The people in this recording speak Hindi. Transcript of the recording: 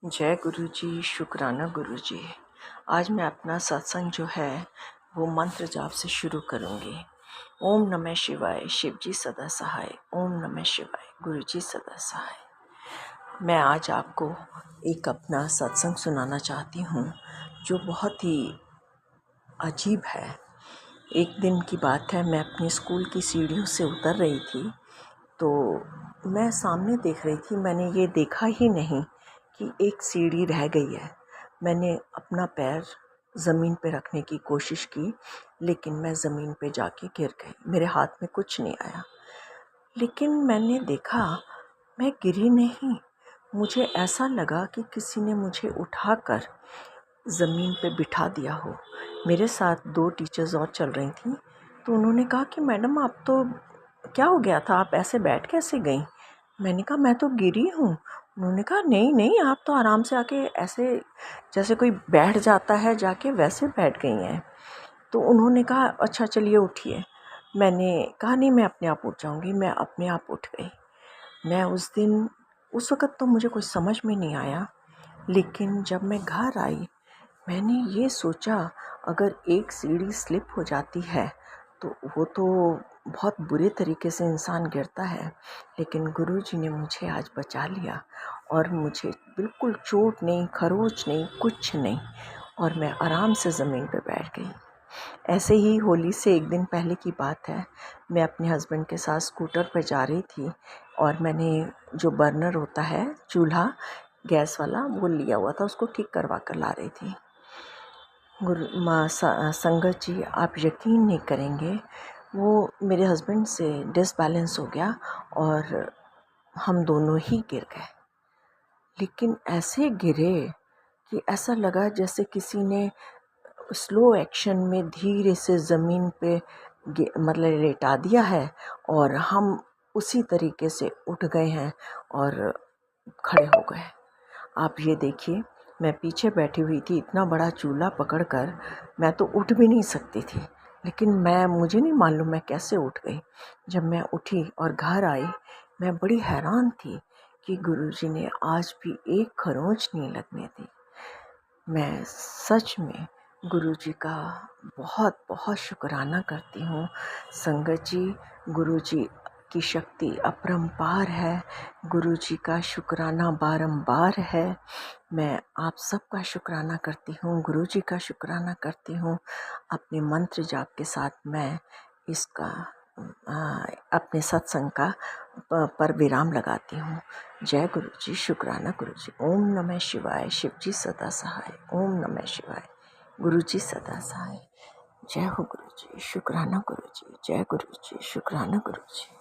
जय गुरु जी, शुक्राना गुरु जी। आज मैं अपना सत्संग जो है वो मंत्र जाप से शुरू करूँगी। ओम नमः शिवाय, शिव जी सदा सहाय। ओम नमः शिवाय, गुरु जी सदा सहाय। मैं आज आपको एक अपना सत्संग सुनाना चाहती हूँ जो बहुत ही अजीब है। एक दिन की बात है, मैं अपने स्कूल की सीढ़ियों से उतर रही थी तो मैं सामने देख रही थी। मैंने ये देखा ही नहीं कि एक सीढ़ी रह गई है। मैंने अपना पैर ज़मीन पे रखने की कोशिश की, लेकिन मैं ज़मीन पे जाके गिर गई। मेरे हाथ में कुछ नहीं आया, लेकिन मैंने देखा मैं गिरी नहीं। मुझे ऐसा लगा कि किसी ने मुझे उठाकर ज़मीन पे बिठा दिया हो। मेरे साथ 2 टीचर्स और चल रही थी, तो उन्होंने कहा कि मैडम आप तो क्या हो गया था, आप ऐसे बैठ कैसे गई? मैंने कहा मैं तो गिरी हूँ। उन्होंने कहा नहीं नहीं, आप तो आराम से आके ऐसे जैसे कोई बैठ जाता है जाके वैसे बैठ गई हैं। तो उन्होंने कहा अच्छा चलिए उठिए। मैंने कहा नहीं, मैं अपने आप उठ जाऊँगी। मैं अपने आप उठ गई। मैं उस वक़्त तो मुझे कुछ समझ में नहीं आया, लेकिन जब मैं घर आई मैंने ये सोचा अगर एक सीढ़ी स्लिप हो जाती है तो वो तो बहुत बुरे तरीके से इंसान गिरता है, लेकिन गुरुजी ने मुझे आज बचा लिया और मुझे बिल्कुल चोट नहीं, खरोच नहीं, कुछ नहीं, और मैं आराम से ज़मीन पे बैठ गई। ऐसे ही होली से एक दिन पहले की बात है। मैं अपने हस्बैंड के साथ स्कूटर पर जा रही थी और मैंने जो बर्नर होता है चूल्हा गैस वाला वो लिया हुआ था, उसको ठीक करवा कर ला रही थी। संगत जी, आप यकीन नहीं करेंगे, वो मेरे हस्बैंड से डिसबैलेंस हो गया और हम दोनों ही गिर गए। लेकिन ऐसे गिरे कि ऐसा लगा जैसे किसी ने स्लो एक्शन में धीरे से ज़मीन पे मतलब लेटा दिया है और हम उसी तरीके से उठ गए हैं और खड़े हो गए। आप ये देखिए, मैं पीछे बैठी हुई थी, इतना बड़ा चूल्हा पकड़कर मैं तो उठ भी नहीं सकती थी, लेकिन मुझे नहीं मालूम मैं कैसे उठ गई। जब मैं उठी और घर आई, मैं बड़ी हैरान थी कि गुरुजी ने आज भी एक खरोंच नहीं लगने दी। मैं सच में गुरुजी का बहुत बहुत शुक्राना करती हूँ। संगत जी, गुरुजी की शक्ति अपरंपार है। गुरुजी का शुक्राना बारंबार है। मैं आप सबका शुक्राना करती हूँ, गुरुजी का शुक्राना करती हूँ। अपने मंत्र जाप के साथ मैं इसका अपने सत्संग का पर विराम लगाती हूँ। जय गुरु जी, शुक्राना गुरु जी। ओम नमः शिवाय, शिव जी सदा सहाय। ओम नमः शिवाय, गुरु जी सदा सहाय। जय हो गुरु जी, शुक्राना गुरु जी। जय गुरु जी, शुक्राना गुरु जी।